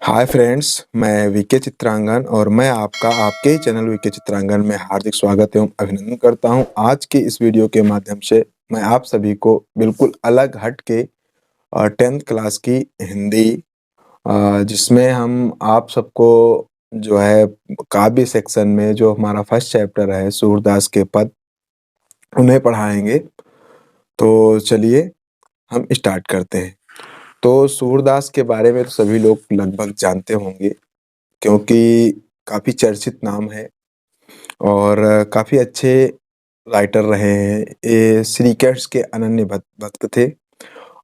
Hi friends, मैं VK Chitrangan और मैं आपका आपके ही चैनल वीके चित्रांगन में हार्दिक स्वागत एवं अभिनंदन करता हूं। आज के इस वीडियो के माध्यम से मैं आप सभी को बिल्कुल अलग हट के 10th क्लास की हिंदी जिसमें हम आप सबको जो है काव्य सेक्शन में जो हमारा फर्स्ट चैप्टर है सूरदास के पद उन्हें पढ़ाएंगे। तो चलिए हम स्टार्ट करते हैं। तो सूरदास के बारे में तो सभी लोग लगभग जानते होंगे क्योंकि काफ़ी चर्चित नाम है और काफ़ी अच्छे राइटर रहे हैं। ये श्रीकृष्ण के अनन्य भक्त थे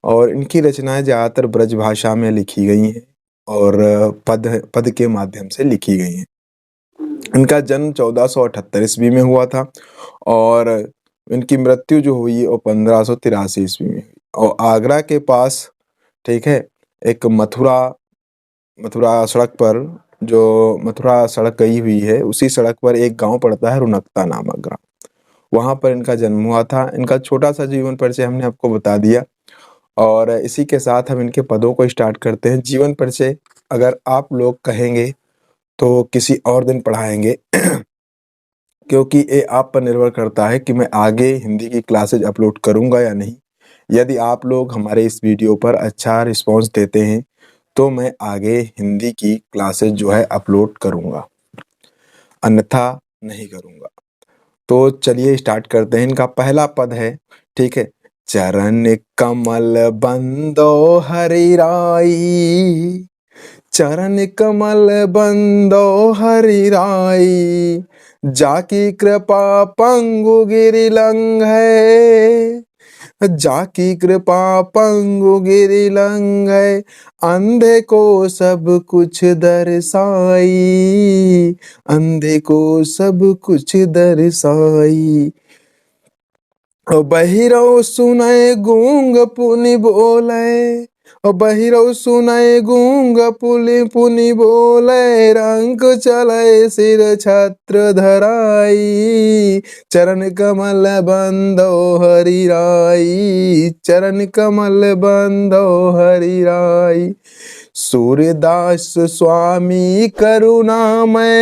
और इनकी रचनाएं ज़्यादातर ब्रज भाषा में लिखी गई हैं और पद पद के माध्यम से लिखी गई हैं। इनका जन्म 1478 ईस्वी में हुआ था और इनकी मृत्यु जो हुई वो 1583 ईस्वी में हुई और आगरा के पास, ठीक है, एक मथुरा सड़क पर, जो मथुरा सड़क गई हुई है उसी सड़क पर एक गांव पड़ता है रुनकता नामक ग्राम। वहां पर इनका जन्म हुआ था। इनका छोटा सा जीवन परिचय हमने आपको बता दिया और इसी के साथ हम इनके पदों को स्टार्ट करते हैं। जीवन परिचय अगर आप लोग कहेंगे तो किसी और दिन पढ़ाएंगे क्योंकि ये आप पर निर्भर करता है कि मैं आगे हिंदी की क्लासेज अपलोड करूंगा या नहीं। यदि आप लोग हमारे इस वीडियो पर अच्छा रिस्पॉन्स देते हैं तो मैं आगे हिंदी की क्लासेस जो है अपलोड करूंगा, अन्यथा नहीं करूंगा। तो चलिए स्टार्ट करते हैं। इनका पहला पद है, ठीक है। चरण कमल बंदो हरि राई, चरण कमल बंदो हरि राई, जाकी कृपा पंगु गिरि लंघै, जाकी कृपा पंगु गिरि लंघै, अंधे को सब कुछ दर्शाई, अंधे को सब कुछ दर्शाई, बहिरो सुनय गूंग पुनि बोले, बहिरो सुनय गूंग पुनि पुनि बोले, रंक चलय सिर छत्र धराई, चरण कमल बंदो हरि राई, चरण कमल बंदो हरि राई, सूरदास स्वामी करुणामय,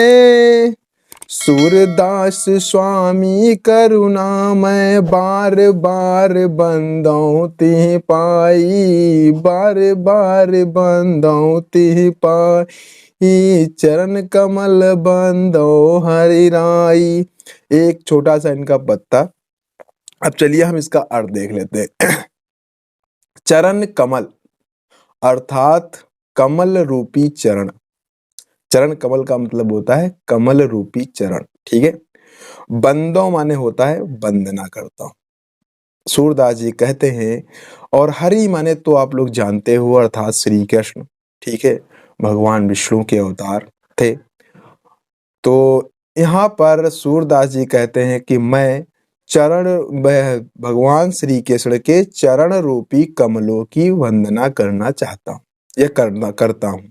सूरदास स्वामी करुणामय, बार बार बंदौ तिहि पाई, बार बार बंदौ तिहि पाई, चरण कमल बंदौ हरि राई। एक छोटा सा इनका पत्ता। अब चलिए हम इसका अर्थ देख लेते हैं। चरण कमल अर्थात कमल रूपी चरण। चरण कमल का मतलब होता है कमल रूपी चरण, ठीक है। बंदो माने होता है वंदना करता हूं, सूरदास जी कहते हैं। और हरि माने तो आप लोग जानते हो अर्थात श्री कृष्ण, ठीक है, भगवान विष्णु के अवतार थे। तो यहाँ पर सूरदास जी कहते हैं कि मैं भगवान श्री कृष्ण के चरण रूपी कमलों की वंदना करना चाहता हूँ, यह करता हूँ,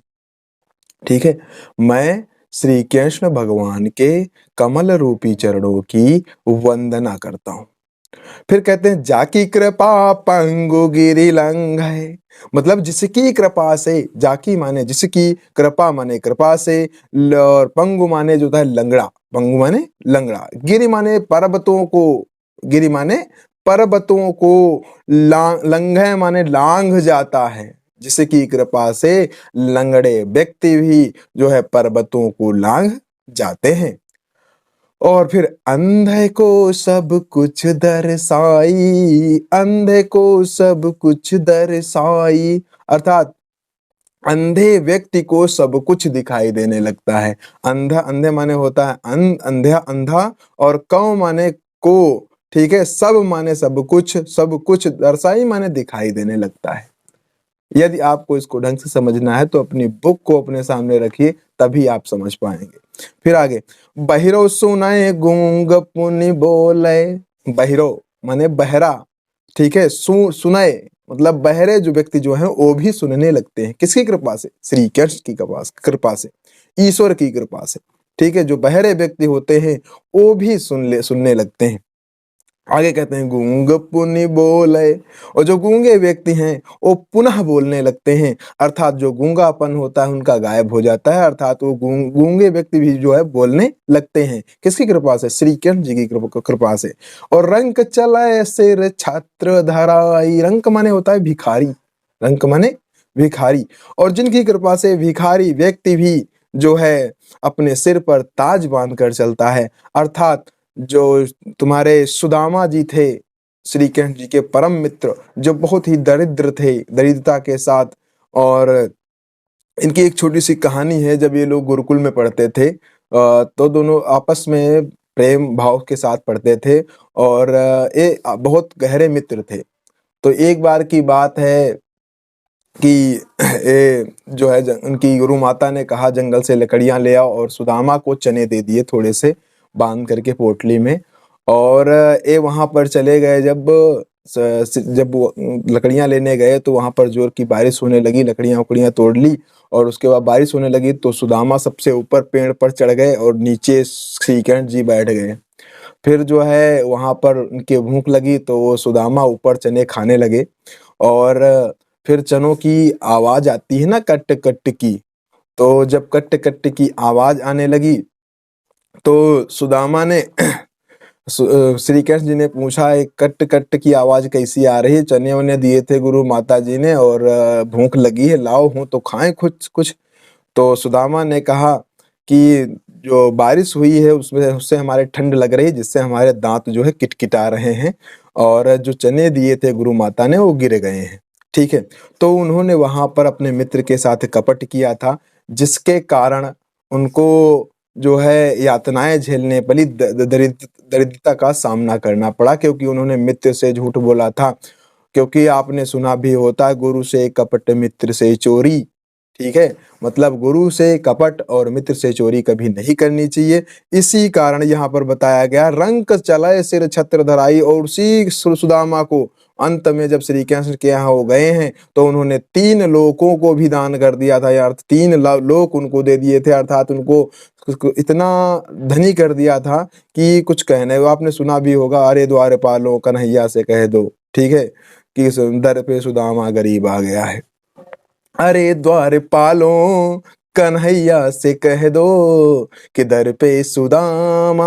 ठीक है। मैं श्री कृष्ण भगवान के कमल रूपी चरणों की वंदना करता हूँ। फिर कहते हैं जाकी कृपा पंगु गिरि लंघै, मतलब जिसकी कृपा से, जाकी माने जिसकी, कृपा माने कृपा से, और पंगु माने जो था लंगड़ा, पंगु माने लंगड़ा, गिरि माने पर्वतों को, गिरि माने पर्वतों को, लंघै माने लांघ जाता है, जिसकी कृपा से लंगड़े व्यक्ति भी जो है पर्वतों को लांघ जाते हैं। और फिर अंधे को सब कुछ दर्शाई, अंधे को सब कुछ दर्शाई, अर्थात अंधे व्यक्ति को सब कुछ दिखाई देने लगता है। अंधा, अंधे माने होता है अंधा अंधा, और कौ माने को, ठीक है, सब माने सब कुछ दर्शाई माने दिखाई देने लगता है। यदि आपको इसको ढंग से समझना है तो अपनी बुक को अपने सामने रखिए, तभी आप समझ पाएंगे। फिर आगे, बहिरो सुनाए गूंग पुनि बोले, बहिरो माने बहरा, ठीक है, सुनाए मतलब बहरे जो व्यक्ति जो है वो भी सुनने लगते हैं। किसकी कृपा से? श्री कृष्ण की कृपा से, ईश्वर की कृपा से, ठीक है। जो बहरे व्यक्ति होते हैं वो भी सुनने लगते हैं। आगे कहते हैं गूंग पुनि बोले। और जो गूंगे व्यक्ति हैं वो पुनः बोलने लगते हैं, अर्थात जो गूंगापन होता है उनका गायब हो जाता है, अर्थात वो गूंगे व्यक्ति भी जो है बोलने लगते हैं। किसकी कृपा से? श्री कृष्ण जी की कृपा से। और रंक चलाए सिर छात्र धराई। रंक माने होता है भिखारी, रंक माने भिखारी। और जिनकी कृपा से भिखारी व्यक्ति भी जो है अपने सिर पर ताज बांध कर चलता है, अर्थात जो तुम्हारे सुदामा जी थे, श्री कृष्ण जी के परम मित्र, जो बहुत ही दरिद्र थे, दरिद्रता के साथ। और इनकी एक छोटी सी कहानी है। जब ये लोग गुरुकुल में पढ़ते थे तो दोनों आपस में प्रेम भाव के साथ पढ़ते थे और ये बहुत गहरे मित्र थे। तो एक बार की बात है कि ये जो है उनकी गुरु माता ने कहा जंगल से लकड़ियां ले आओ, और सुदामा को चने दे दिए थोड़े से बांध करके पोटली में। और ये वहां पर चले गए। जब वो लकड़ियां लेने गए तो वहां पर जोर की बारिश होने लगी, लकड़ियां उकड़ियां तोड़ ली। और उसके बाद बारिश होने लगी तो सुदामा सबसे ऊपर पेड़ पर चढ़ गए और नीचे श्री कृष्ण जी बैठ गए। फिर जो है वहां पर उनके भूख लगी तो वो सुदामा ऊपर चने खाने लगे। और फिर चनों की आवाज आती है ना, कट कट की। तो जब कट कट की आवाज आने लगी तो सुदामा ने श्री कृष्ण जी ने पूछा, एक कट कट की आवाज कैसी आ रही है? चने वने दिए थे गुरु माता जी ने और भूख लगी है, लाओ हूं तो खाएं कुछ कुछ। तो सुदामा ने कहा कि जो बारिश हुई है उसमें उससे हमारे ठंड लग रही है, जिससे हमारे दांत जो है किटकिटा रहे हैं, और जो चने दिए थे गुरु माता ने वो गिर गए हैं। ठीक है। तो उन्होंने वहां पर अपने मित्र के साथ कपट किया था, जिसके कारण उनको जो है यातनाएं झेलने पड़ी, दरिद्रता का सामना करना पड़ा, क्योंकि उन्होंने मित्र से झूठ बोला था। क्योंकि आपने सुना भी होता है, गुरु से कपट मित्र से चोरी। ठीक है। मतलब गुरु से कपट और मित्र से चोरी कभी नहीं करनी चाहिए। इसी कारण यहाँ पर बताया गया, रंक चलाए सिर छत्र धराई। और उसी सुदामा को अंत में जब श्री कृष्ण के यहाँ हो गए हैं तो उन्होंने 3 लोकों को भी दान कर दिया था यार, 3 लोक उनको दे दिए थे, अर्थात उनको इतना धनी कर दिया था कि कुछ कहने। आपने सुना भी होगा, अरे द्वारपालों कन्हैया से कह दो, ठीक है, कि दर पे सुदामा गरीब आ गया है। अरे द्वारपालों कन्हैया से कह दो कि दर पे सुदामा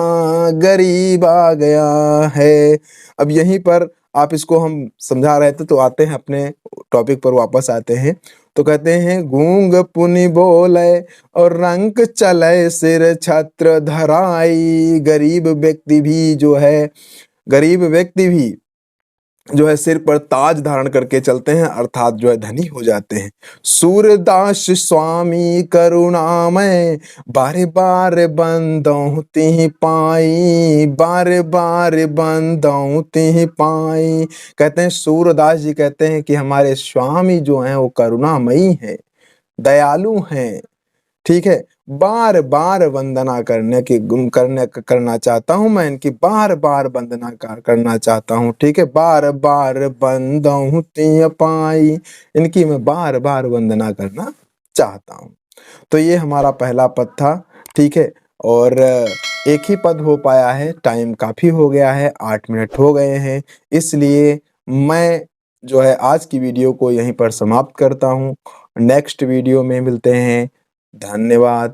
गरीब आ गया है। अब यहीं पर आप इसको हम समझा रहे थे तो आते हैं अपने टॉपिक पर वापस आते हैं। तो कहते हैं गूंग पुनि बोले और रंक चले सिर छत्र धराई। गरीब व्यक्ति भी जो है सिर पर ताज धारण करके चलते हैं, अर्थात जो है धनी हो जाते हैं। सूरदास स्वामी करुणामय बारे बार बंदौ तिहि पाई, बारे बार बंदौ तिहि पाई। कहते हैं सूरदास जी कहते हैं कि हमारे स्वामी जो हैं वो करुणामयी हैं, दयालु हैं। ठीक है। बार बार वंदना करना चाहता हूं मैं इनकी, बार बार वंदना करना चाहता हूं। ठीक है। बार बार बंदहु तिय पाई, इनकी मैं बार बार वंदना करना चाहता हूं। तो ये हमारा पहला पद था। ठीक है। और एक ही पद हो पाया है, टाइम काफी हो गया है, 8 मिनट हो गए हैं, इसलिए मैं जो है आज की वीडियो को यहीं पर समाप्त करता हूं। नेक्स्ट वीडियो में मिलते हैं। धन्यवाद।